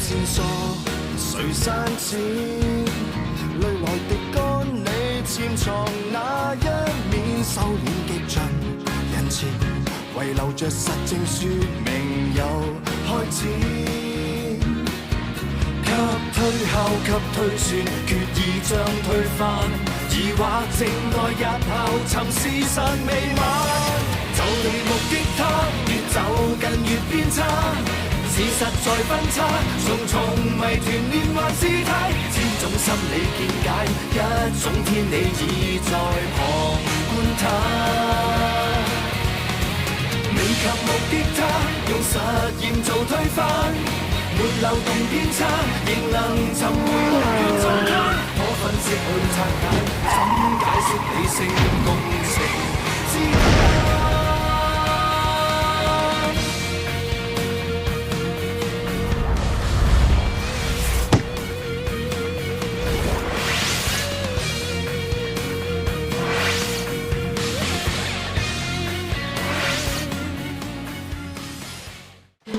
線索，誰刪剪？淚來滴乾你潛藏那一面，收斂極盡人前，遺留着實證說明有開始。給推敲，給推算，決意將推翻，疑惑靜待日後尋事實未晚。就地目擊他，越走近越偏差，事實在分岔，重重謎團連環事態，千種心理見解，一種天理已在旁觀他。未及目擊他，用實驗做推翻，沒漏洞偏差，仍能尋回目標中間。可分析去拆解，怎解釋理性共情之間？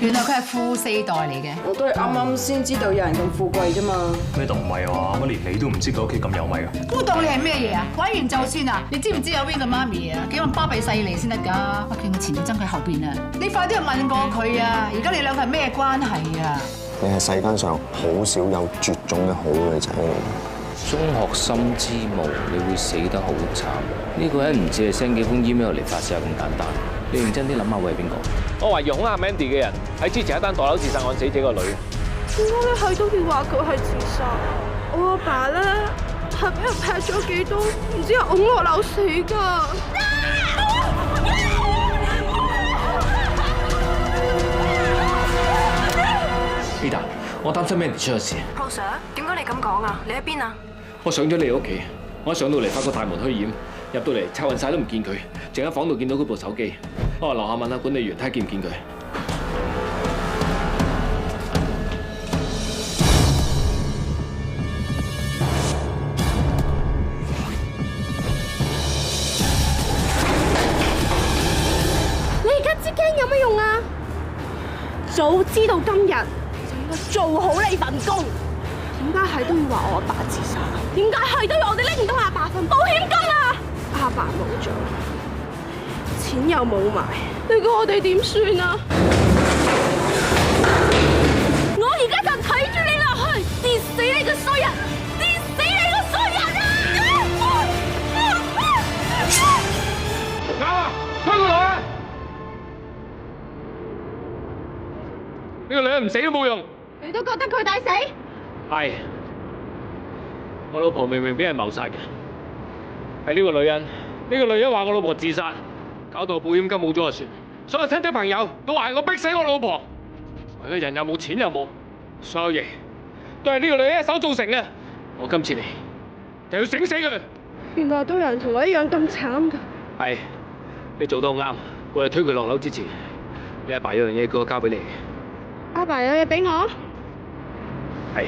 原來佢係富四代嚟嘅，我都係啱啱先知道有人咁富貴啫嘛。咩都唔係話，乜連你都唔知佢屋企咁有米啊？估到你係咩嘢啊？玩完就算啊！你知唔知有邊個媽咪啊？幾咁巴閉勢利先得㗎？我見佢前面爭佢後邊啊！你快啲去問過佢啊！而家你兩個係咩關係啊？你係世間上好少有絕種嘅好女仔嚟。中學生之母，你會死得好慘。呢個人唔止係 send 幾封 email 嚟發泄咁簡單。你認真啲諗下，會係邊個？我懷疑恐嚇 Mandy 嘅人係之前一單墮樓自殺案死者個女。點解你係都要話佢係自殺？我阿爸咧係俾人劈咗幾刀，唔知係㧬落樓死㗎。Peter，我擔心 Mandy 出咗事。Paul Sir，點解你咁講啊？你喺邊啊？我上咗你屋企，我一上到嚟發覺大門虛掩，入到嚟抄勻晒都唔見佢，淨喺房度見到佢部手機。我話樓下問下管理員睇下見唔見佢。你而家知驚有乜用啊？早知道今日就應該做好你份工。點解係都要話我阿爸自殺？點解係都要我哋拎唔到阿爸份保險金啊？阿爸冇咗，錢又冇埋，你估我哋點算啊？我而家就睇住你落去，跌死你個衰人，跌死你個衰人啊！啱啊，推佢落去！呢個女人唔死都冇用。你都覺得佢抵死？係，我老婆明明俾人謀殺嘅，係呢個女人。呢個女人話我老婆自殺，搞到保險金冇咗就算。所有親戚朋友都話我逼死我老婆，我嘅人又冇錢又冇，所有嘢都係呢個女人一手造成嘅。我今次嚟就要整死佢。原來都有人同我一樣咁慘㗎。係，你做得好啱。我哋推佢落樓之前，你阿爸有樣嘢叫我交俾你。阿爸有嘢俾我？係。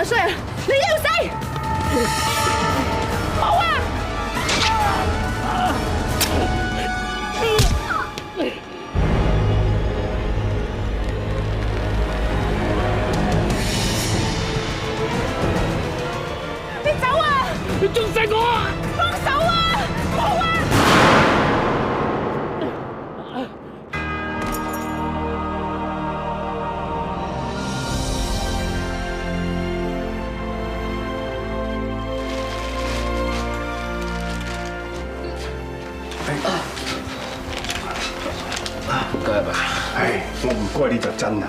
衰啊！你要死！冇啊！你走啊！你仲死我啊！幫手啊！冇啊！唔該啊爸。唉，我唔該你就真啦，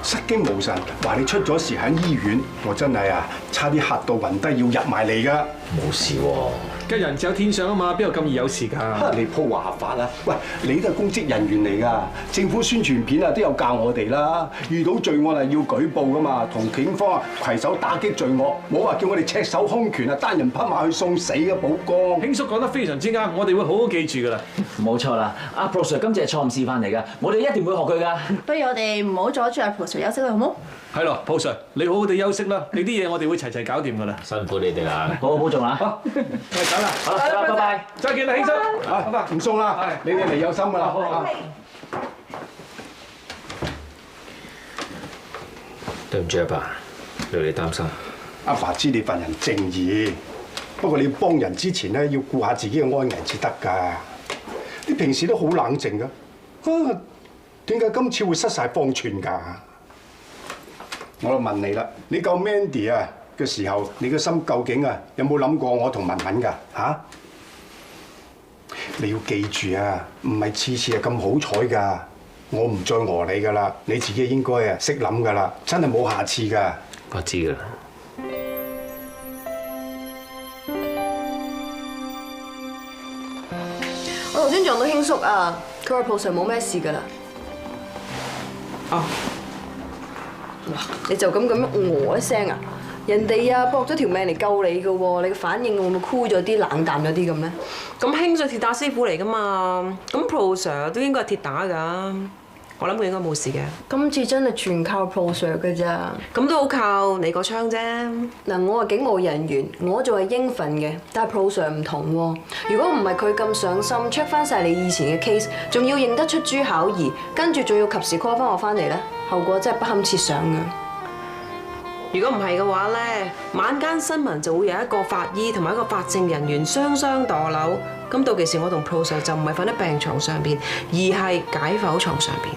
失驚無神，話你出咗事喺醫院，我真係啊，差啲嚇到暈低要入埋嚟噶。冇事喎。吉人只有天相啊嘛，邊有咁易有事㗎？你鋪話法啊！喂，你都係公職人員嚟㗎，政府宣傳片啊都有教我哋啦。遇到罪案係要舉報㗎嘛，同警方啊攜手打擊罪惡，冇話叫我哋赤手空拳啊，單人匹馬去送死嘅寶哥。興叔講得非常之啱，我哋會好好記住㗎啦。冇錯啦，阿 Pro Sir 今次係錯誤示範嚟㗎，我哋一定會學佢㗎。不如我哋唔好阻住阿 Pro Sir 休息啦，好冇？係咯，Pro Sir，你好好地休息啦，你啲嘢我哋會齊齊搞掂㗎啦。辛苦你哋啦，好好保重啊！好，我哋走啦，好啦，拜拜。再見啦，興叔。啊，唔送啦，你哋嚟有心㗎啦。對唔住阿爸，令你擔心。阿爸知你份人正義，不過你幫人之前咧要顧下自己嘅安危至得㗎。你平時都好冷靜㗎，啊，點解今次會失晒方寸㗎？我就問你啦，你救 Mandy 啊嘅時候，你嘅心究竟啊有冇諗過我同文文㗎？嚇？你要記住啊，唔係次次係咁好彩㗎。我唔再餓你㗎啦，你自己應該啊識諗㗎啦，真係冇下次㗎。我知㗎啦。我頭先撞到興叔啊，佢話 Pro Sir 冇咩事㗎啦。啊！哇！你就咁一聲啊！人哋啊搏咗條命嚟救你㗎喎，你嘅反應會唔會酷咗啲、冷淡咗啲咁咧？咁興叔鐵打師傅嚟噶嘛，咁 Pro Sir 都應該係鐵打噶，我諗佢應該冇事嘅。今次真係全靠 Pro Sir 㗎咋，咁都好靠你個槍啫。嗱，我係警務人員，我做係應份嘅，但係 Pro Sir 唔同喎。如果唔係佢咁上心 check 翻晒你以前嘅 case， 仲要認得出朱巧兒，跟住仲要及時 call 翻我翻嚟咧，後果真係不堪設想㗎。如果唔係嘅話咧，晚間新聞就會有一個法醫同埋一個法證人員雙雙墮樓，咁到其時我同 Pro Sir 就唔係瞓喺病床上邊，而係解剖床上邊。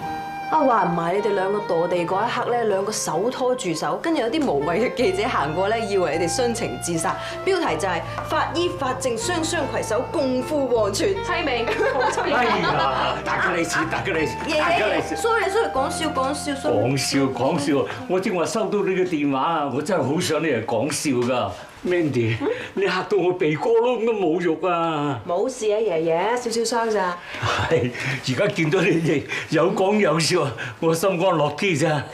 啊，話唔埋你哋兩個墮地嗰一刻咧，兩個手拖住手，跟住有啲無謂嘅記者行過咧，以為你哋殉情自殺。標題就係法醫法證雙雙攜手共赴黃泉。凄美，哎呀，大家利是，大家利是，大家利是。 sorry， 講笑。講笑，我正話收到你嘅電話啊，我真係好想你嚟講笑噶。Mandy， 你嚇到我鼻哥窿咁侮辱啊！冇事啊，爺爺，少少傷咋。係，而家見到你哋有講有笑，我心安樂啲咋。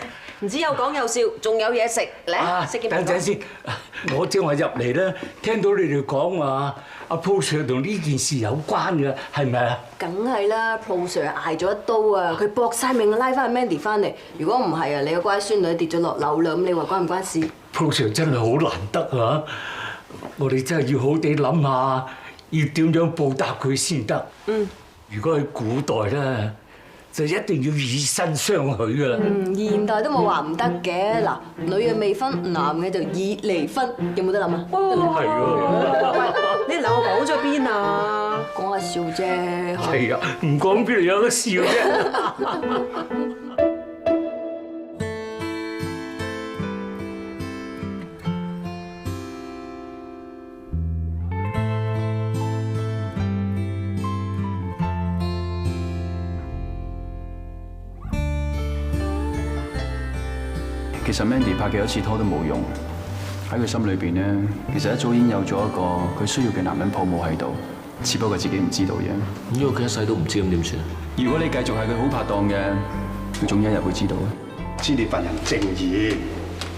唔止有講有笑，仲有嘢食，嚟食件。等陣先，我正話入嚟咧，聽到你哋講話阿 Pro Sir 同呢件事有關嘅，係咪啊？梗係啦 ，Pro Sir 捱咗一刀啊，佢搏晒命拉翻 Mandy 翻嚟。如果唔係啊，你個乖孫女跌咗落樓啦，咁你話關唔關事？ Pro Sir 真係好難得啊！我哋真係要好地諗下，要點樣報答佢先得。如果喺古代咧，就一定要以身相許噶啦。現代都冇話唔得嘅，嗱，女嘅未婚，男嘅就以離婚，有冇得諗啊？係喎。你兩個講咗邊啊？講下笑啫。係啊，唔講邊度有得笑啫？其實 Mandy 拍幾多次拖都冇用，喺佢心裏邊咧，其實一早已經有咗一個佢需要嘅男人抱母喺度，只不過自己唔知道啫。如果佢一世都唔知咁點算？如果你繼續係佢好拍檔嘅，佢總有一日會知道嘅。知你份人正義，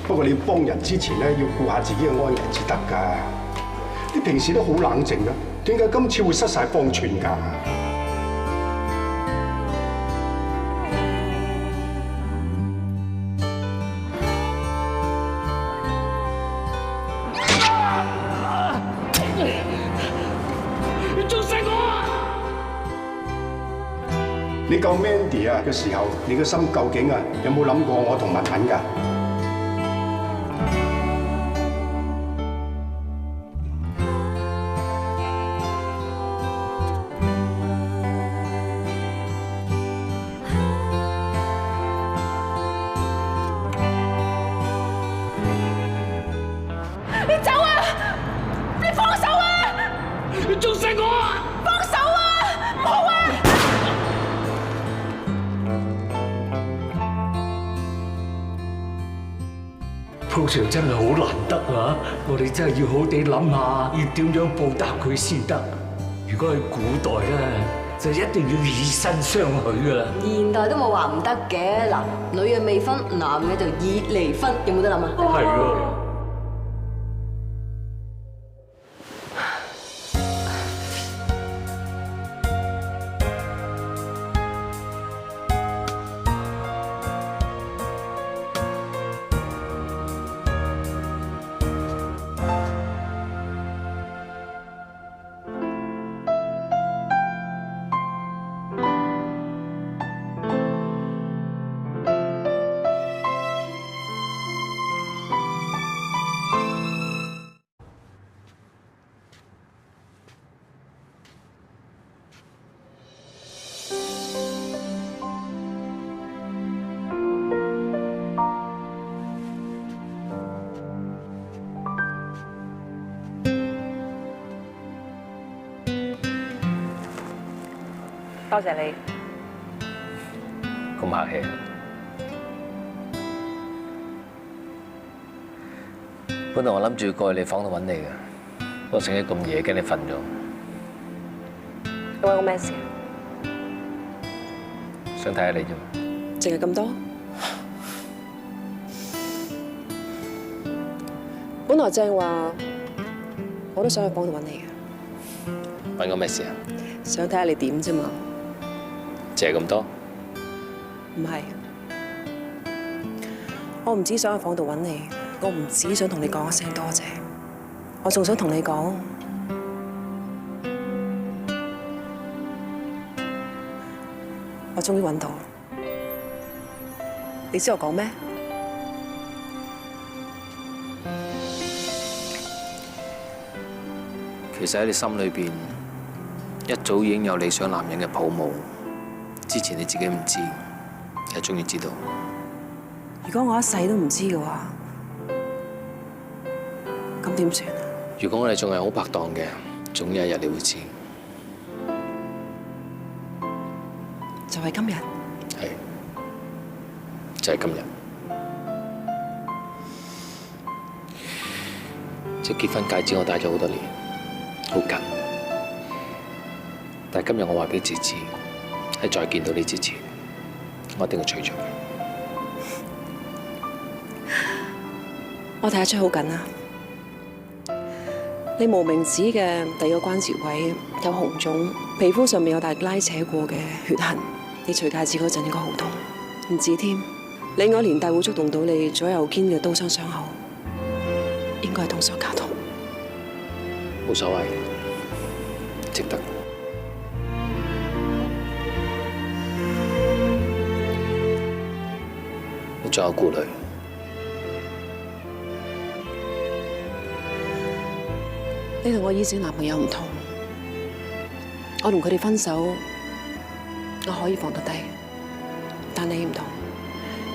不過你幫人之前咧要顧下自己嘅安危至得㗎。你平時都好冷靜㗎，點解今次會失晒方寸㗎？你救 Mandy 啊嘅時候，你嘅心究竟啊有冇諗過我同文文㗎？你走啊！你放手啊！你仲殺我啊！放手啊！唔好啊！ Pro Sir 真係好難得啊！我哋真係要好地諗下，要點樣報答佢先得。如果喺古代咧，就一定要以身相許噶啦。現代都冇話唔得嘅，嗱，女嘅未婚，男嘅就以離婚，有冇得諗啊？係喎。多謝你。咁客氣。本來我諗住過去你房度揾你嘅，不過醒起咁夜，驚你瞓咗。關我咩事？想睇下你啫嘛。淨係咁多？本來正話，我都想去房度揾你嘅。揾我咩事啊？想睇下你點啫嘛。淨係咁多？唔係，我唔止想去房度揾你，我唔止想同你講一聲多謝，我仲想同你講，我終於揾到。你知我講咩？其實喺你心裏邊，一早已經有理想男人嘅抱負，之前你自己唔知，而家終於知道。如果我一世都唔知嘅話，咁點算啊？如果我哋仲係好拍檔嘅，總有一日你會知。就係今日。係，就係今日。即係結婚戒指，我戴咗好多年，好緊。但係今日我話俾自己知，喺再見到你之前，我一定要取咗佢。我睇得出好緊啊！你無名指嘅第二個關節位有紅腫，皮膚上面有大拉扯過嘅血痕。你除戒指嗰陣應該好痛，唔止添。另外連帶會觸動到你左右肩嘅刀傷傷口，應該係痛上加痛。冇所謂，值得。你仲有顧慮？你同我以前男朋友唔同，我同佢哋分手，我可以放得低，但你唔同。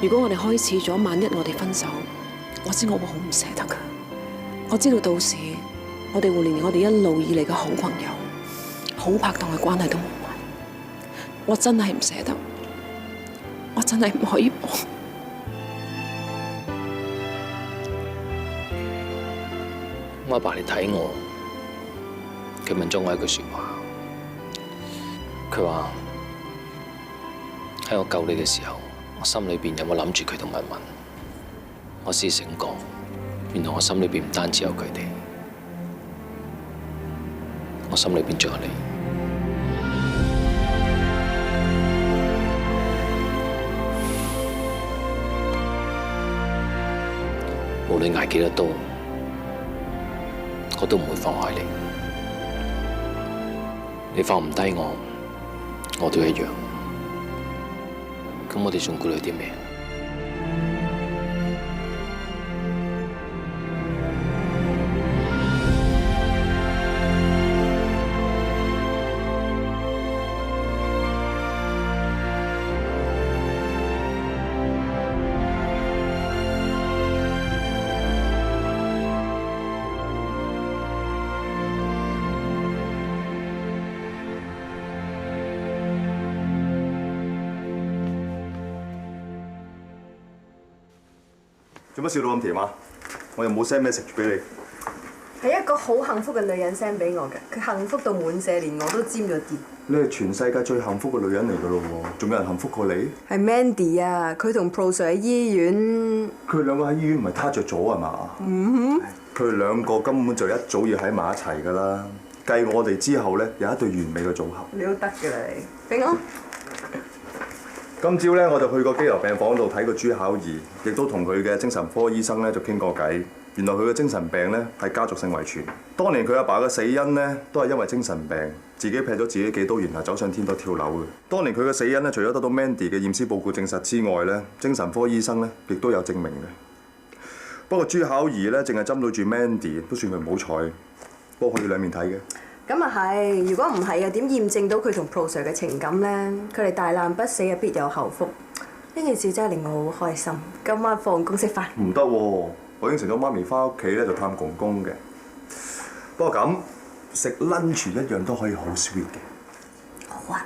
如果我哋開始咗，萬一我哋分手，我知我會好唔捨得㗎。我知道到時我哋會連我哋一路以嚟嘅好朋友、好拍檔嘅關係都冇埋。我真係唔捨得，我真係唔可以放。我阿爸嚟睇我，佢問咗我一句說話，佢話喺我救你嘅時候，我心裏邊有冇諗住佢同文文？我先醒覺，原來我心裏邊唔單止有佢哋，我心裏邊仲有你。無論捱幾多刀，我都唔會放開你。你放唔低我，我都一樣。咁我哋仲顧慮啲咩？做乜笑到咁甜啊？我又冇 send message 俾你。係一個好幸福嘅女人 send 俾我嘅，佢幸福到滿瀉，連我都尖咗啲。你係全世界最幸福嘅女人嚟㗎咯喎，仲有人幸福過你？係 Mandy 啊，佢同 Pro Sir 喺醫院。佢哋兩個喺醫院唔係撻着咗係嘛？佢哋兩個根本就一早要喺埋一齊㗎啦。繼我哋之後咧，有一對完美嘅組合。你都得㗎啦，你俾我。今朝咧，我就去過羈留病房度睇過朱巧兒，亦都同佢嘅精神科醫生咧就傾過偈。原來佢嘅精神病咧係家族性遺傳。當年佢阿爸嘅死因咧都係因為精神病，自己劈咗自己幾刀，然後走上天台跳樓嘅。當年佢嘅死因咧，除咗得到 Mandy 嘅驗屍報告證實之外咧，精神科醫生咧亦都有證明嘅。不過朱巧兒咧淨係針對住 Mandy， 都算佢唔好彩。不過可以兩面睇嘅。咁啊係，如果唔係啊，點驗證到佢同 Pro Sir 嘅情感咧？佢哋大難不死啊，必有後福。呢件事真係令我好開心。今晚放工食飯。唔得喎，我應承咗媽咪翻屋企咧就探公公嘅。不過咁食 lunch 一樣都可以好 sweet 嘅。好啊。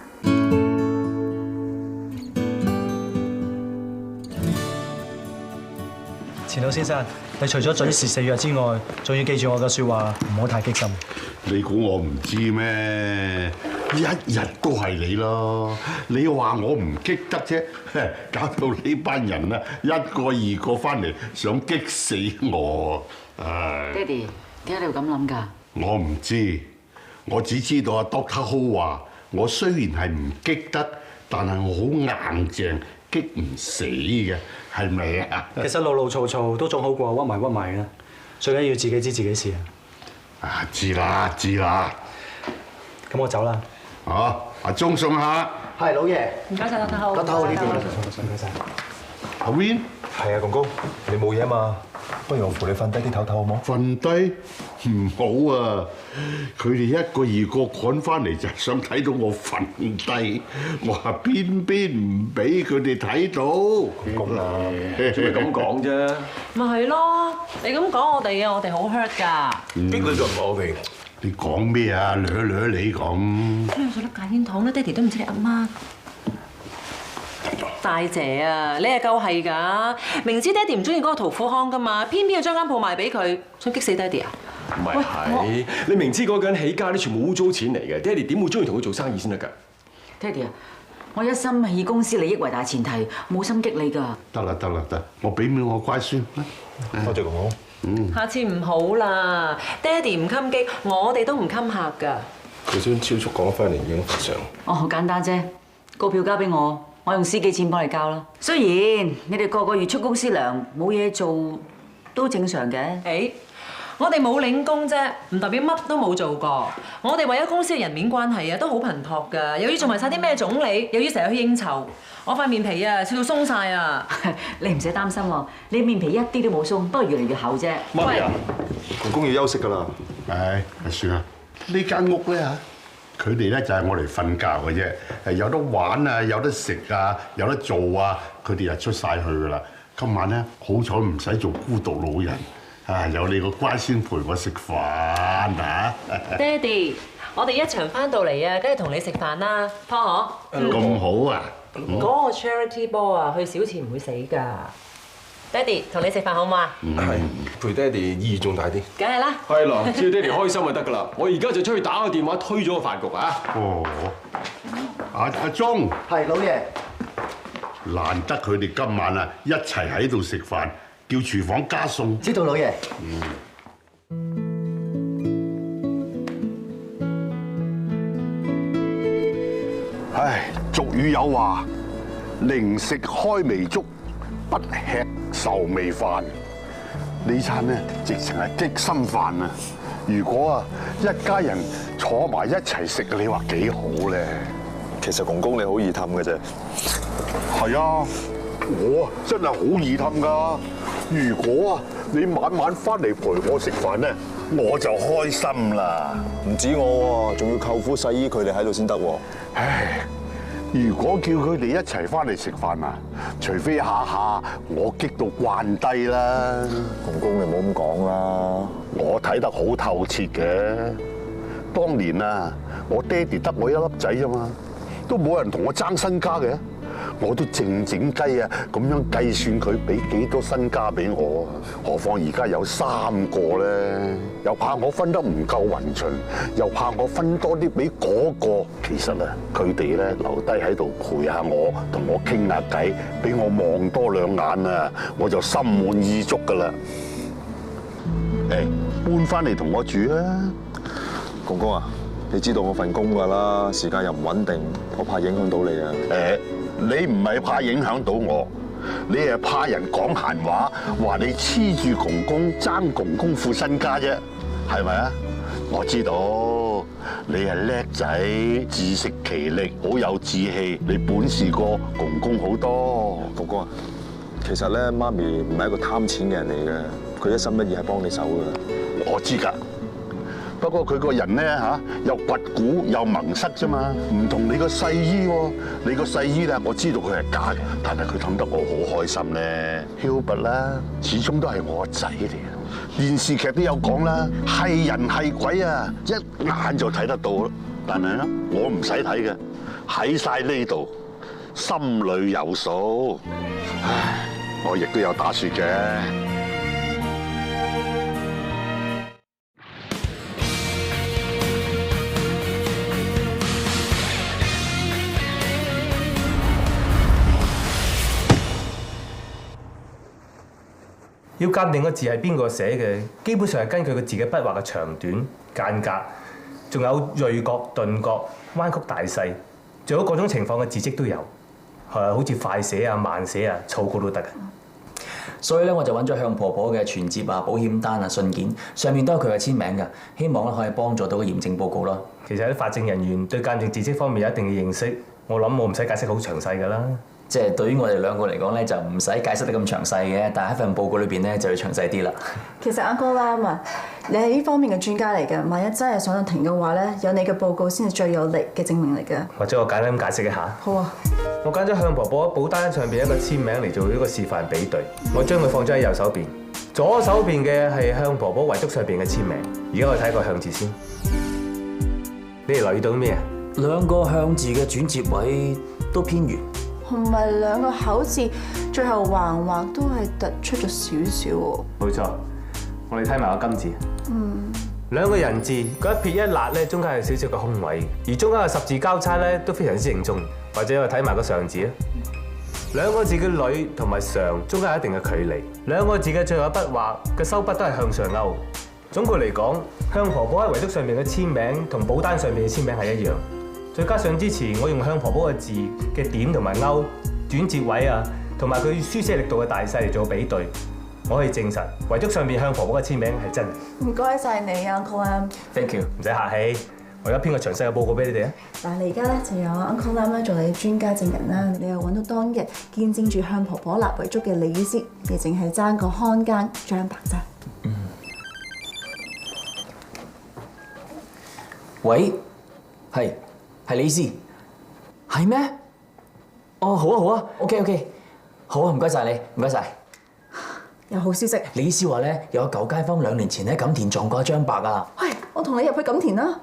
錢老先生，你除咗準時食藥之外，仲要記住我嘅説話，唔好太激心。你估我唔知咩？一日都係你咯。你話我唔激得啫，搞到呢班人啊一個二個翻嚟想激死我。唉，爹哋，點解你會咁諗㗎？我唔知，我只知道阿 Doctor Ho 話我雖然係唔激得，但係我好硬淨，激唔死嘅，係咪啊？其實老老嘈嘈都仲好過屈埋屈埋啦。最緊要自己知自己事啊！啊，知啦知啦。咁我走啦。好，阿鐘送下。係老爺。唔該晒，Doctor Ho。Doctor Ho呢邊。唔該晒。阿 Win。係啊，公公，你冇嘢啊嘛？不如我扶你瞓低啲唞唞好冇？瞓低唔好啊！佢哋一個二個趕翻嚟就係想睇到我瞓低，我話偏偏唔俾佢哋睇到。公啊，做咩咁講啫？咪係咯，你咁講我哋嘅，我哋好 hurt 㗎。邊個就唔係我哋？你講咩啊？掠你咁。邊有數粒戒煙糖咧？爹哋都唔知你阿媽。大姐啊，你係夠係㗎，明知爹哋唔中意嗰個屠夫康㗎嘛，偏偏要將間鋪賣俾佢，想激死爹哋啊？唔係，你明知嗰個人起家啲全部污糟錢嚟嘅，爹哋點會中意同佢做生意先得㗎？爹哋啊，我一心以公司利益為大前提，冇心激你㗎。得啦得啦得，我俾面我乖孫。多謝公公。下次唔好啦，爹哋唔襟激，我哋都唔襟客㗎。佢將超速講翻嚟已經罰上。哦，好簡單啫，告票交俾我。我用司機錢幫你交啦。雖然你哋個個月出公司糧，冇嘢做都正常嘅。誒，我哋冇領工啫，唔代表乜都冇做過。我哋為咗公司嘅人面關係啊，都好頻撲㗎，又要做埋晒啲咩總理，又要成日去應酬。我塊面皮啊，笑到鬆晒啊！你唔使擔心喎，你面皮一啲都冇鬆，不過越嚟越厚啫。媽咪啊，公公要休息㗎啦。唉，算啦，呢間屋咧嚇。佢哋咧就係我嚟瞓覺嘅啫，係有得玩啊，有得食啊，有得做啊，佢哋就出晒去噶啦。今晚咧好彩唔使做孤獨老人，啊有你個乖孫陪我食飯啊！爹哋，我哋一場翻到嚟啊，梗係同你食飯啦，พ่อ咁好啊！嗰個 charity 波啊，去少錢唔會死㗎。爹哋，同你食飯好唔好啊？係，陪爹哋意義重大啲。梗係啦。係啦，只要爹哋開心就得㗎啦。我而家就出去打個電話推咗個飯局啊！哦，阿鐘。係老爺。難得佢哋今晚啊一齊喺度食飯，叫廚房加餸。知道老爺。唉，俗語有話：寧食開味粥，不吃愁味飯。呢餐呢，直情係激心飯啊！如果啊，一家人坐埋一齊食，你話幾好咧？其實公公你好易氹嘅啫。係啊，我啊真係好易氹㗎。如果啊，你晚晚翻嚟陪我食飯咧，我就開心啦。唔止我喎，仲要舅父、細姨佢哋喺度先得喎。唉，如果叫佢哋一齊翻嚟食飯啊，除非下下我激到慣低啦。公公你唔好咁講啦，我睇得好透徹嘅。當年啊，我爹哋得我一粒仔啫嘛，都冇人同我爭身家嘅。我都靜靜雞啊咁樣計算佢俾幾多身家俾我啊！何況而家有3個咧，又怕我分得唔夠勻循，又怕我分多啲俾嗰個。其實啊，佢哋咧留低喺度陪下我，同我傾下偈，俾我望多2眼啊，我就心滿意足噶啦。誒，搬翻嚟同我住啊，公公啊！你知道我份工㗎啦，時間又唔穩定，我怕影響到你啊！你唔係怕影響到我，你係怕人講閒話，話你黐住公公爭公公副身家啫，係咪啊？我知道你係叻仔，自食其力，好有志氣，你本事過公公好多。公公啊，其實咧，媽咪唔係一個貪錢嘅人嚟嘅，佢一心一意係幫你手㗎。我知㗎。不過佢個人咧嚇又掘古又蒙塞啫嘛，唔同你個細姨喎。你個細姨咧，我知道佢係假嘅，但係佢氹得我好開心咧。Hubert 啦，始終都係我個仔嚟嘅。電視劇都有講啦，係人係鬼啊，一眼就睇得到咯。但係咧，我唔使睇嘅，喺晒呢度，心裏有數。唉，我亦都有打算嘅。要鑑定個字係邊個寫嘅，基本上係根據個字嘅筆畫嘅長短、間隔，仲有銳角、鈍角、彎曲大細，仲有各種情況嘅字跡都有，好似快寫啊、慢寫啊、草稿都得嘅。所以咧，我就揾咗向婆婆嘅存摺啊、保險單啊、信件，上面都有佢嘅簽名㗎，希望咧可以幫助到個驗證報告咯。其實啲法證人員對鑑定字跡方面有一定嘅認識，我諗我唔使解釋好詳細㗎啦。即係對於我哋2個嚟講咧，就唔使解釋得咁詳細嘅，但係喺份報告裏邊咧就要詳細啲啦。其實Uncle Lam啊，你係呢方面嘅專家嚟嘅，萬一真係上到庭嘅話咧，有你嘅報告先係最有力嘅證明嚟嘅。或者我簡單咁解釋一下。好啊。我揀咗向婆婆保單上邊一個簽名嚟做一個示範比對，我將佢放咗喺右手邊，左手邊嘅係向婆婆遺囑上邊嘅簽名。而家我哋睇個向字先，你哋留意到咩啊？2個向字嘅轉折位都偏圓。同埋2個口字最後橫畫都係突出咗少少喎。冇錯，我哋睇埋個金字。2個人字嗰一撇一捺咧，中間有少少嘅空位，而中間嘅十字交叉咧都非常之正宗。或者我睇埋個上字啊，2個字嘅女同埋上中間有一定嘅距離。2個字嘅最後筆畫嘅收筆都係向上勾。總括嚟講，向婆婆喺遺囑上面嘅簽名同保單上面嘅簽名係一樣。再加上之前我用向婆婆嘅字嘅點同埋勾、轉折位啊，同埋佢書寫力度嘅大細嚟做比對，我可以證實遺囑上面向婆婆嘅簽名係真嘅。唔該晒你啊 ，Uncle Lam。Thank you，唔使客氣。我而家編個詳細嘅報告俾你哋啊。嗱，你而家咧就有 Uncle Lam 咧做你專家證人啦，你又揾到當日見證住向婆婆立遺囑嘅李醫師，你淨係爭個看更張白咋。喂，係李醫師，係咩？哦，好啊好啊 ，OK， 好啊，唔該晒你，唔該晒。有好消息，李醫師話咧，有個舊街坊2年前喺錦田撞過張白啊。喂，我同你入去錦田啦。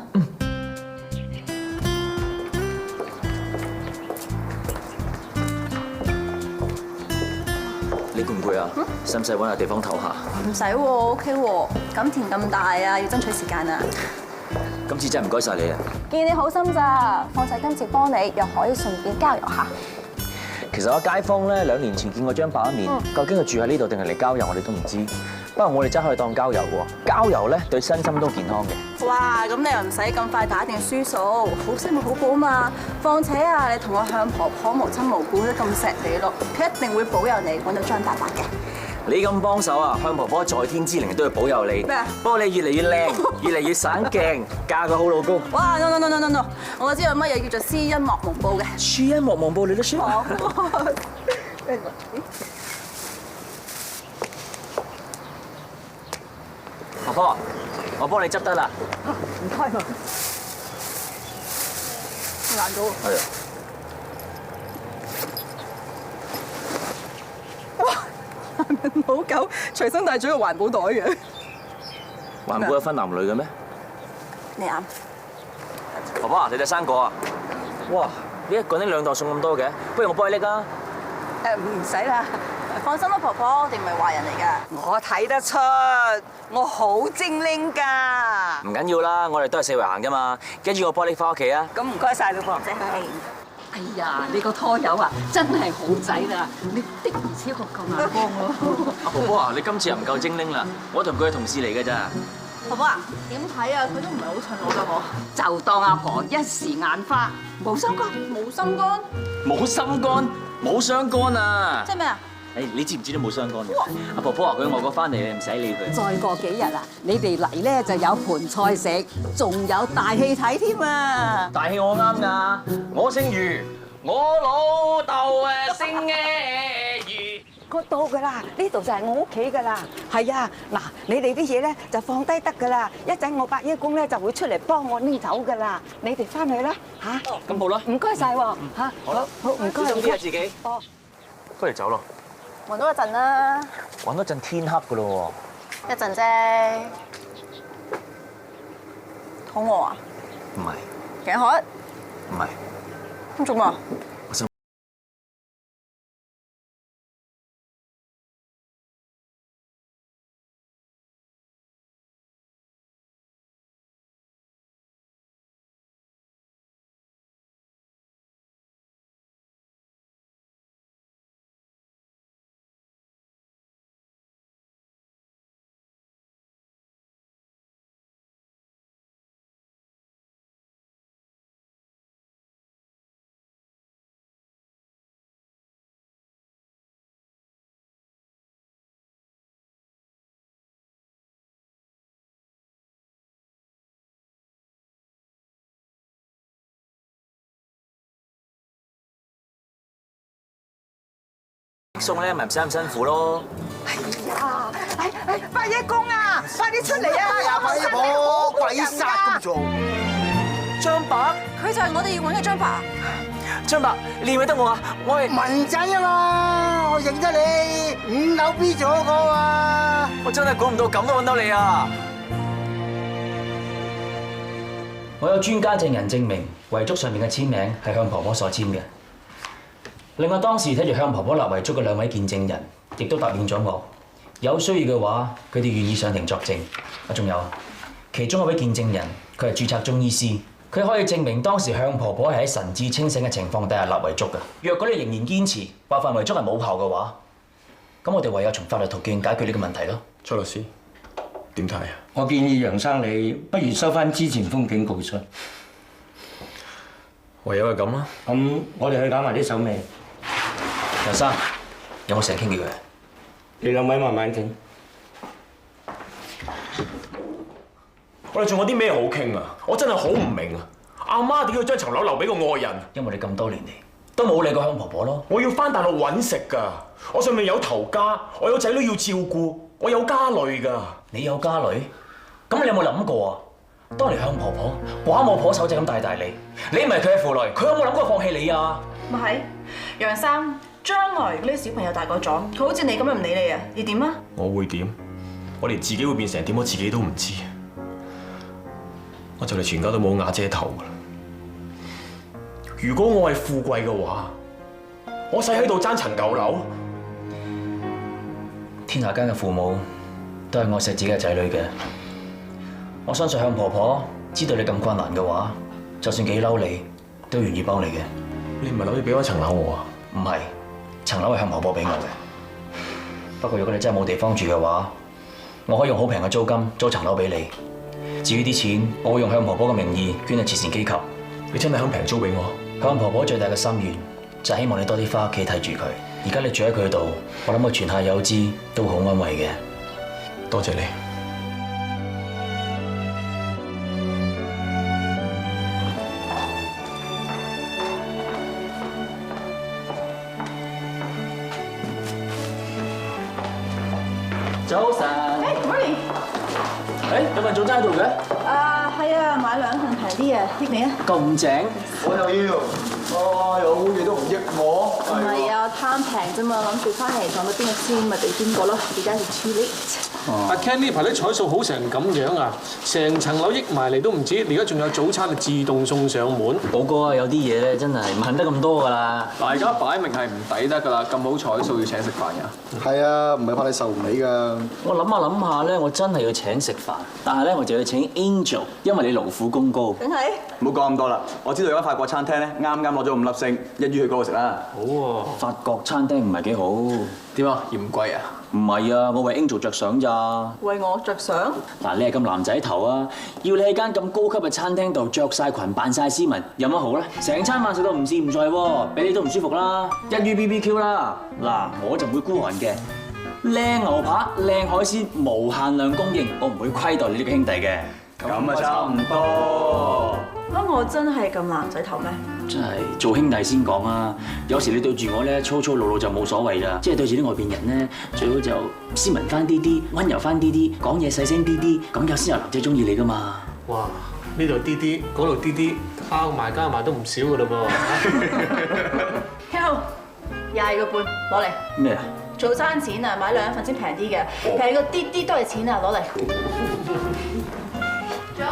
你攰唔攰啊？使唔使揾下地方唞下？唔使喎 ，OK 喎。錦田咁大啊，要爭取時間啊。今次真係唔該晒你啊！見你好心咋，況且今次幫你又可以順便交遊下。其實我街坊咧2年前見過張白一面，究竟佢住喺呢度定係嚟郊遊，我哋都唔知。不過我哋真係可以當郊遊喎，郊遊咧對身心都健康嘅。哇，咁你又唔使咁快打定輸數，好生活好報啊嘛。況且啊，你同我向婆婆無親無故都咁錫你咯，佢一定會保佑你揾到張大伯嘅。你咁幫手啊，向婆婆在天之靈都要保佑你。咩啊？不過你越嚟越靚，越嚟越省鏡，嫁個好老公。哇 no， 我知道乜嘢叫做知音莫蒙報嘅。知音莫蒙報，你都識。婆婆，我幫你執得啦。唔該喎。難到。係啊。老狗隨身帶咗個環保袋嘅。環保有分男女嘅咩？你啱。婆婆，你哋生果啊？哇，你一個人拎2袋餸咁多嘅，不如我幫你拎啊！唔使啦，放心啦，婆婆，我哋唔係壞人嚟㗎。我睇得出，我好精靈㗎。唔緊要啦，我哋都係四圍行㗎嘛，跟住我幫你翻屋企啊！咁唔該晒老婆。哎呀，你個拖友啊，真係好仔啦！你的而且確夠眼光咯。阿婆婆啊，你今次又唔夠精靈啦，我同佢係同事嚟㗎咋。婆婆啊，點睇啊？佢都唔係好襯我㗎我。就當阿婆一時眼花，冇心肝，冇心肝。冇心肝，冇傷肝啊！即係咩啊？誒，你知唔知都冇傷肝嘅？阿婆婆話佢外國翻嚟，你唔使理佢。再過幾日啊，你哋嚟咧就有盤菜食，仲有大戲睇添啊！大戲我啱㗎，我姓余，我老豆姓余。我到㗎啦，呢度就係我屋企㗎啦。係啊，嗱，你哋啲嘢咧就放低得㗎啦。一陣我伯爺公咧就會出嚟幫我拎走㗎啦。你哋翻去啦嚇。咁好啦。唔該晒喎嚇。好唔該。小心啲啊自己。哦。不如走咯。玩多一陣啦。玩多陣天黑㗎咯喎。一陣啫。肚餓啊？唔係。頸渴？唔係。咁做咩？餸咧咪唔使咁辛苦咯。哎呀，伯爺公啊，快啲出嚟啊！快啲婆鬼殺咁做。張伯，佢就係我哋要揾嘅張伯。張伯，你認唔認得我啊？我係文仔啊嘛，我認得你，5樓 B 座嗰個啊。我真係估唔到咁都揾到你啊！我有專家證人證明遺囑上面嘅簽名係向婆婆所簽嘅。另外當時睇住向婆婆立遺囑嘅2位見證人，亦都答應咗我，有需要嘅話，佢哋願意上庭作證。仲有其中一位見證人，佢係註冊中醫師，佢可以證明當時向婆婆係喺神志清醒嘅情況底下立遺囑嘅。若果你仍然堅持話份遺囑係冇效嘅話，咁我哋唯有從法律途徑解決呢個問題咯。蔡律師點睇啊？我建議楊生你不如收翻之前封警告書。唯有係咁啦。咁我哋去搞埋啲手尾。楊生，有冇成日傾幾句？你2位慢慢傾。我哋仲有啲咩好傾啊？我真係好唔明啊！阿媽點解要將層樓留俾個愛人？因為你咁多年嚟都冇理過向婆婆咯。我要翻大陸揾食㗎，我上面有頭家，我有仔女要照顧，我有家女㗎。你有家女？咁你有冇諗過啊？當年向婆婆寡母婆手仔咁大你，你唔係佢嘅父女，佢有冇諗過放棄你啊？咪係，楊生，將來嗰啲小朋友大個咗，佢好似你咁樣唔理你啊，你點啊？我會點？我連自己會變成點，我自己都唔知。我就嚟全家都冇瓦遮頭㗎啦。如果我係富貴嘅話，我使喺度爭層舊樓。天下間嘅父母都係愛錫自己嘅仔女嘅。我相信向婆婆知道你咁困難嘅話，就算幾嬲你，都願意幫你嘅。你唔係諗住俾翻層樓我啊？唔係，層樓係向婆婆俾我嘅。不過如果你真係冇地方住嘅話，我可以用好平嘅租金租層樓俾你。至於啲錢，我會用向婆婆嘅名義捐去慈善機構。你真係肯平租俾我？向婆婆最大嘅心願就係希望你多啲翻屋企睇住佢。而家你住喺佢度，我諗佢泉下有知都好安慰嘅。多謝你。早晨。Morning。有份早餐喺度嘅？係啊，買2份平啲啊，益你啊。咁正。我又要。有好嘢都唔益我。唔係啊，貪平啫嘛，諗住翻嚟撞到邊個先咪俾邊個咯，而家係 too late。阿 Ken 呢排啲彩數好成咁樣啊，成層樓益埋嚟都唔止，而家仲有早餐係自動送上門。寶哥啊，有啲嘢咧真係唔恨得咁多㗎啦。大家擺明係唔抵得㗎啦，咁好彩數要請食飯㗎。係啊，唔係怕你受唔起㗎。我諗下咧，我真係要請食飯，但係咧我就要請 Angel， 因為你勞苦功高。梗係。唔好講咁多啦，我知道有間法國餐廳咧，啱攞咗5粒星，一於去嗰度食啦。好喎，法國餐廳唔係幾好。點啊？嫌貴啊？唔係啊，我為 Angel 着想咋。為我着想？嗱，你係咁男仔頭啊，要你喺間咁高級嘅餐廳度着晒裙扮晒斯文，有乜好咧？成餐飯食到唔自在喎，俾你都唔舒服啦。一於 BBQ 啦。嗱，我就唔會孤寒嘅，靚牛扒、靚海鮮無限量供應，我唔會虧待你呢個兄弟嘅。咁啊差唔多。我真係咁男仔頭咩？真係做兄弟先講啊！有時你對住我咧粗粗魯魯就冇所謂啦，即係對住啲外邊人咧，最好就斯文翻啲啲，溫柔翻啲啲，講嘢細聲啲啲，咁有先有男仔中意你噶嘛！哇！呢度啲啲，嗰度啲啲，加埋都唔少噶嘞噃。Hello， 20個半，攞嚟。咩啊？早餐錢啊，買2份先平啲嘅，平個啲啲都係錢啊，攞嚟。早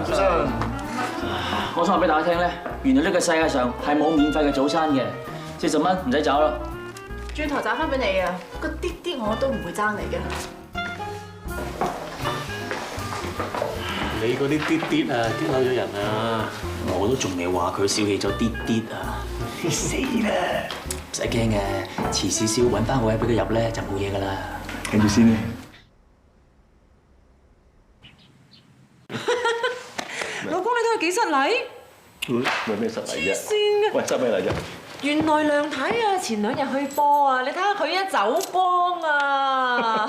晨。我想話俾大家聽咧，原來呢個世界上係冇免費嘅早餐嘅，40蚊唔使找啦。轉頭找翻俾你啊，個啲啲我都唔會爭你嘅。你嗰啲啲啲啊，啲扭咗人啊！我都仲未話佢小氣咗啲啲啊！死啦！唔使驚嘅，遲少少揾翻個位俾佢入咧就冇嘢噶啦。跟住先咧。老公，你睇下幾失禮？為咩失禮啫？黐線嘅！喂，執咩嚟啫？原來梁太啊，前2日去波啊，你睇下佢一走光啊！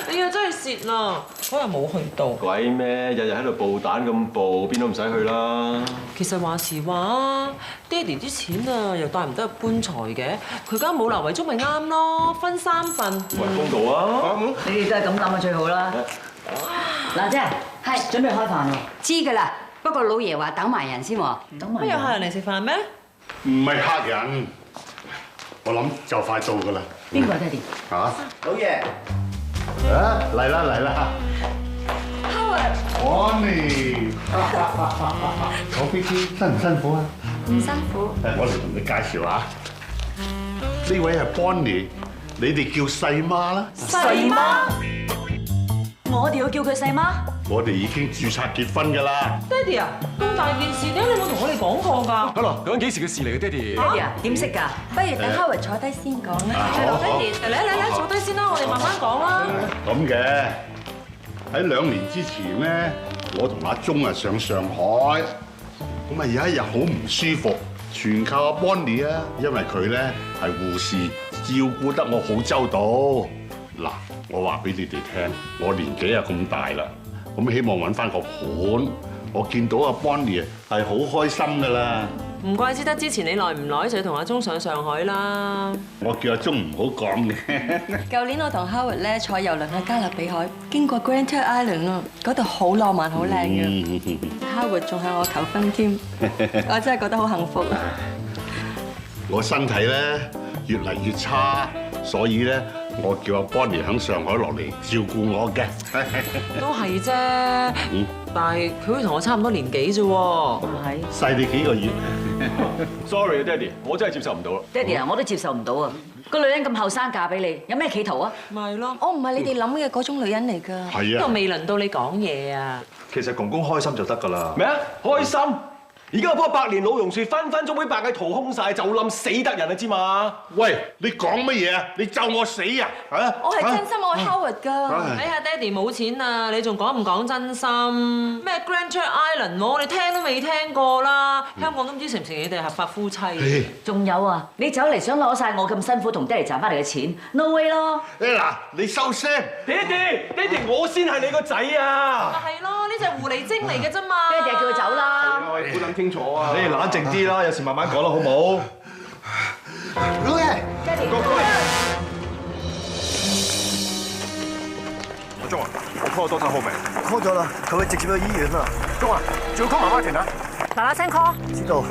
你又真係蝕啦，嗰日冇去到。鬼咩？日日喺度報蛋咁報，邊都唔使去啦。其實話時話，爹哋啲錢啊，又帶唔得入棺材嘅，佢間冇留遺囑咪啱咯，分3份。為公道啊！你哋都係咁諗啊，最好啦。嗱，姐，係準備開飯喎。知㗎啦，不過老爺話等埋人先喎。乜有客人嚟食飯咩？唔係客人，我諗就快到㗎啦。邊個爹哋？嚇，老爺。啊，嚟啦！Bonnie，坐飛機辛唔辛苦啊？唔辛苦。我嚟同你介紹下，呢位係 Bonnie，你哋叫細媽啦。細媽？我哋要叫佢細媽？我哋已經註冊結婚㗎啦。爹哋啊，咁大件事點解你冇同我哋講過㗎？好啦，究竟幾時嘅事嚟嘅，爹哋？爹哋啊，點識㗎？不如等 Howard 坐低先講啦。係咯，爹哋，嚟坐低先啦，我哋慢慢講啦。咁嘅喺2年之前咧，我同阿鐘啊上上海，咁啊有一日好唔舒服，全靠阿 Bonnie 啊，因為佢咧係護士，照顧得我好周到。嗱，我話俾你哋聽，我年紀啊咁大啦，咁希望揾翻個伴。我見到阿 Bonnie 係好開心㗎啦。唔怪之得之前你耐唔耐就要同阿鐘上上海啦。我叫阿鐘唔好講嘅。舊年我同 Howard 咧坐遊輪去加勒比海，經過 Grand Island 啊，嗰度好浪漫好靚嘅。Howard 仲向我求婚添，我真係覺得好幸福啊！我身體咧越嚟越差，所以咧我叫阿 Bonnie 喺上海落嚟照顧我嘅。都係啫，但係佢會同我差唔多年紀啫喎。係。細你幾個月。Sorry 啊，爹哋，我真係接受唔到啦。爹哋啊，我都接受唔到啊！個女人咁後生嫁俾你，有咩企圖啊？咪咯，我唔係你哋諗嘅嗰種女人嚟㗎。係啊。都未輪到你講嘢啊！其實公公開心就得㗎啦。咩啊？開心？而家嗰棵百年老榕樹分分鐘會白蟻淘空晒，就冧死得人啊！知嘛？喂，你講乜嘢啊？你咒我死啊？嚇！我係真心愛 Howard 㗎。睇下爹哋冇錢啊，你仲講唔講真心？咩 Grand Island 我哋聽都未聽過啦，香港都唔知承唔承你哋係合法夫妻。仲有啊，你走嚟想攞晒我咁辛苦同爹哋賺翻嚟嘅錢 ，no way 咯！嗱，你收聲！爹哋，我先係你個仔啊！咪係咯，呢隻狐狸精嚟嘅啫嘛。爹哋叫佢走啦。好諗清楚啊！你哋冷靜啲啦，有時慢慢講啦，好冇？老爺，爹哋，阿鐘啊，我 call 多睇好未 call 咗啦，佢會直接去醫院啦。鐘啊，仲要 call 埋媽田啊！嗱聲 call。知道。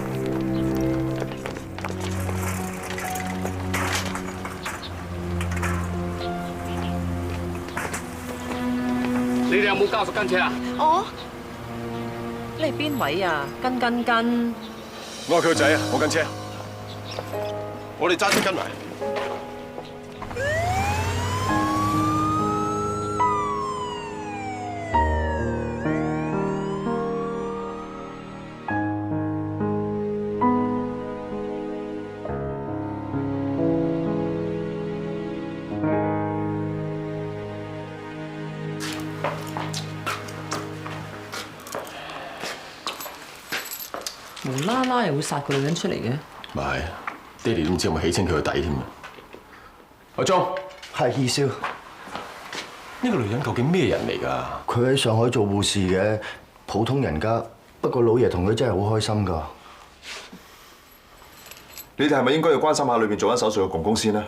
有冇家屬跟車啊？我，你係邊位啊？跟。我係佢個仔啊，我跟車。我哋揸車跟埋。無啦啦又會殺個女人出嚟嘅？唔係，爹哋都唔知有冇起清佢個底添啊！阿莊，係二少，呢個女人究竟咩人嚟㗎？佢喺上海做護士嘅，普通人家。不過老爺同佢真係好開心㗎。你哋係咪應該要關心下裏邊做緊手術嘅公公先呢？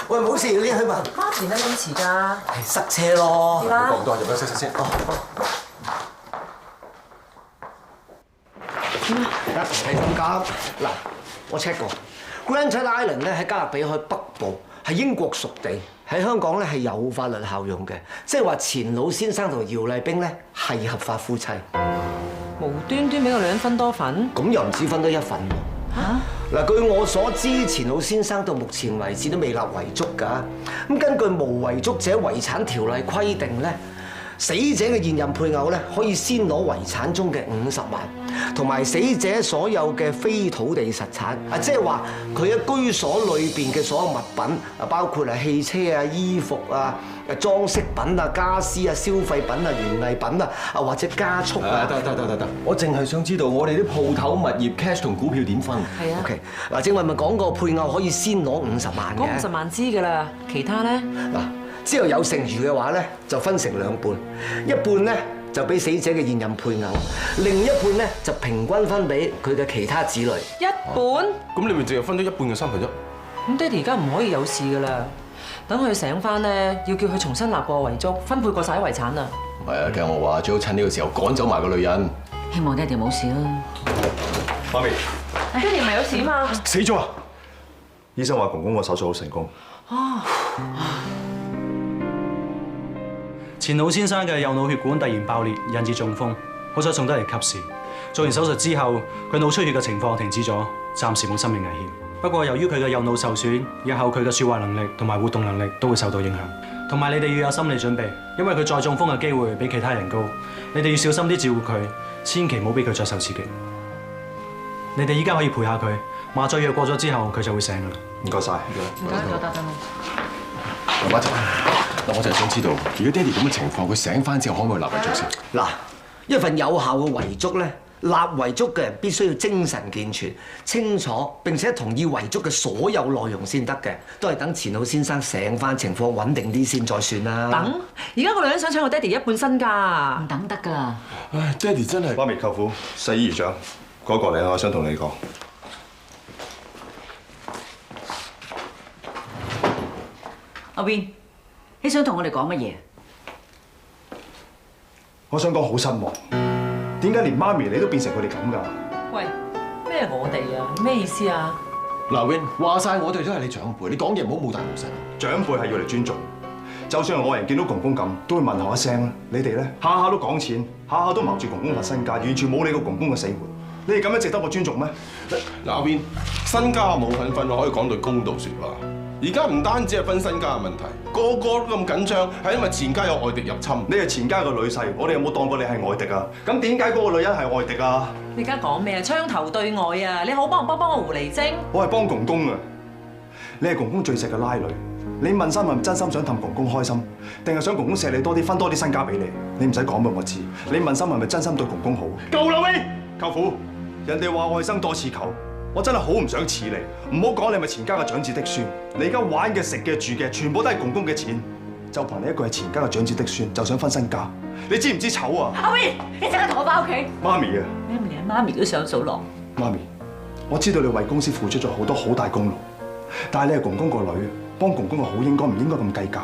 喂，冇事，你去問。媽前啦，咁遲㗎？係塞車咯。講多，入咗息先。係咁講嗱，我 check 過 Grand Island 咧喺加勒比海北部，係英國屬地，喺香港咧係有法律效用嘅，即係話錢老先生同姚麗冰咧係合法夫妻。無端端俾個女人分多份？咁又唔止分多一份喎。嗱，據我所知，錢老先生到目前為止都未立遺囑㗎。咁根據無遺囑者遺產條例規定咧，死者嘅現任配偶咧可以先攞遺產中嘅50萬，同埋死者所有嘅非土地實產，即係話佢嘅居所裏邊嘅所有物品，包括係汽車啊、衣服啊、裝飾品啊、家私啊、消費品啊、園藝品啊，或者家畜啊。得，我淨係想知道我哋啲鋪頭物業 cash 同股票點分？係啊。OK， 嗱，正話咪講過配偶可以先攞50萬嘅。嗰50萬知㗎啦，其他咧？嗱。之後有剩餘嘅話咧，就分成兩半，一半咧就俾死者嘅現任配偶，另一半咧就平均分俾佢嘅其他子女。一半？咁你咪淨係分咗一半嘅1/3。咁爹哋而家唔可以有事㗎啦，等佢醒翻咧，要叫佢重新立過遺囑，分配過晒遺產啊！係啊，其實我話最好趁呢個時候趕走埋個女人。希望爹哋冇事啦。媽咪，爹哋咪有事嘛？死咗啊！醫生話公公個手術好成功。啊！錢老先生嘅右腦血管突然爆裂，引致中風，好彩送得嚟及時。做完手術之後，佢腦出血嘅情況停止咗，暫時冇生命危險。不過由於佢嘅右腦受損，日後佢嘅説話能力同埋活動能力都會受到影響。同埋你哋要有心理準備，因為佢再中風嘅機會比其他人高。你哋要小心啲照顧佢，千祈唔好俾佢再受刺激。你哋依家可以陪下佢，麻醉藥過咗之後，佢就會醒㗎啦。唔該晒。唔該，得。媽媽，嗱，我就係想知道，如果爹哋咁嘅情況，佢醒翻之後可唔可以立遺囑先？嗱，一份有效嘅遺囑咧，立遺囑嘅人必須要精神健全、清楚並且同意遺囑嘅所有內容先得嘅，都係等錢老先生醒翻情況穩定啲先再算啦。等，而家個女人想搶我爹哋一半身家，唔等得㗎。唉，爹哋真係。媽咪舅父，細姨姨丈，過嚟啊！我想同你講。阿 Win， 你想同我哋講乜嘢？我想講好失望，點解連媽咪你都變成佢哋咁㗎？喂，咩我哋啊？咩意思啊？嗱 ，Win 話晒我哋都係你長輩，你講嘢唔好冇大冇細。長輩係要嚟尊重，就算係外人見到公公咁，都會問候一聲啦。你哋咧下下都講錢，下下都謀住公公份身家，完全冇理過公公嘅死活。你哋咁樣值得我尊重咩？嗱，阿 Win 身家冇份分，我可以講句公道説話。而家唔單止係分身家嘅問題，個個都咁緊張，係因為錢家有外敵入侵。你係錢家嘅女婿，我哋有冇當過你係外敵啊？咁點解嗰個女人係外敵啊？你而家講咩啊？槍頭對外啊！你好幫唔幫我狐狸精？我係幫公公啊！你係公公最錫嘅拉女，你問心係咪真心想氹公公開心，定係想公公錫你多啲，分多啲身家俾你？你唔使講俾我知，你問心係咪真心對公公好？夠啦喂，舅父，人哋話愛生多似舅。我真係好唔想似你，唔好講你係咪錢家嘅長子嫡孫，你而家玩嘅、食嘅、住嘅，全部都係公公嘅錢，就憑你一個係錢家嘅長子嫡孫，就想分身家，你知唔知醜啊？阿 Win，你即刻同我翻屋企。媽咪啊！你連媽咪都想數落。媽咪，我知道你為公司付出咗好多好大功勞，但係你係公公個女，幫公公嘅好應該唔應該咁計較？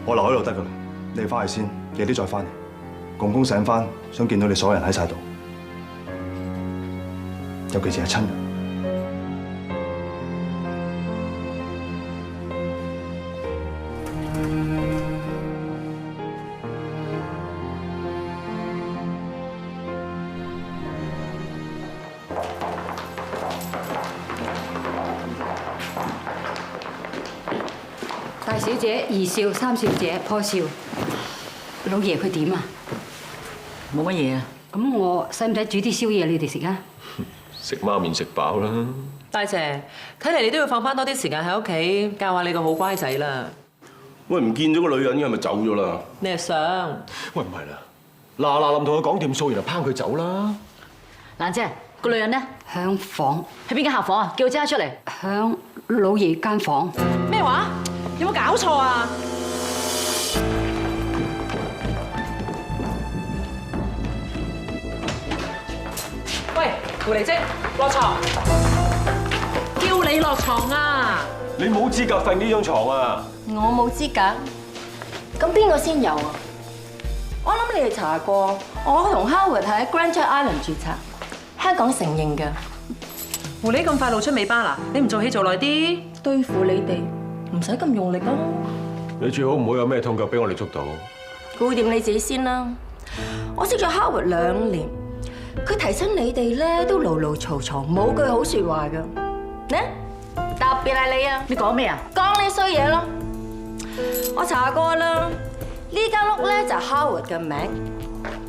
我留喺度得㗎啦，你翻去先，夜啲再翻嚟。公公醒翻，想見到你所有人喺晒度。尤其是係親人。小姐二少，三小姐破少。老爺佢點啊？冇乜嘢啊。咁我使唔使煮啲宵夜你哋食啊？食媽麵食飽啦。大姐，睇嚟你都要放翻多啲時間喺屋企教下你個好乖仔啦。喂，唔見咗個女人嘅係咪走咗啦？你係想？喂，唔係啦，嗱臨同佢講掂數，然後拋佢走啦。蘭姐，個女人呢？響房。喺邊間客房啊？叫佢即刻出嚟。響老爺間房。咩話？有冇搞錯啊？喂，狐狸精，落床！叫你落床啊！你冇資格瞓呢張床啊！我冇資格，咁邊個先有啊？我諗你哋查過，我同 Howard 係喺 Grand Island 註冊，香港承認㗎。狐狸咁快露出尾巴啦？你唔做戲做耐啲，對付你哋唔使咁用力啊！你最好唔好有咩痛腳俾我哋捉到。顧掂你自己先啦。我識咗 Howard 2年，佢提醒你哋咧都牢牢嘈嘈，冇句好説話㗎。呢？特別係你啊！你講咩啊？講呢衰嘢咯！我查過啦，呢間屋咧就係 Howard 嘅名，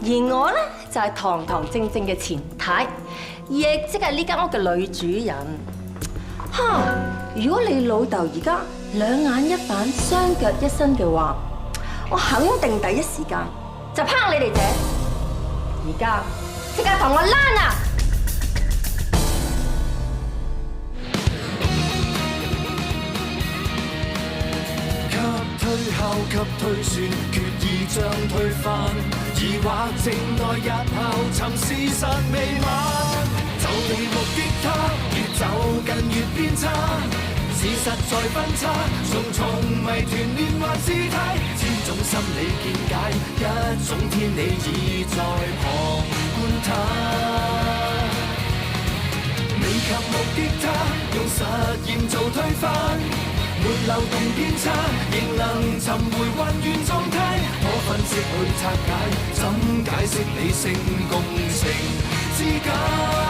而我咧就係堂堂正正嘅前太，亦即係呢間屋嘅女主人。哈！如果你老豆而家兩眼一反、雙腳一伸嘅話，我肯定第一時間就拋你哋姐。而家即刻同我躝啊！推敲及推算，決意將推翻，疑惑靜待日後尋事實未晚。就地目擊他，越走近越變差，事實在分岔，重重謎團連環事態，千種心理見解，一種天理已在旁觀他。未及目擊他，用實驗做推翻。沒漏洞偏差，仍能尋回還原狀態。可分析去拆解，怎解釋理性共情之間？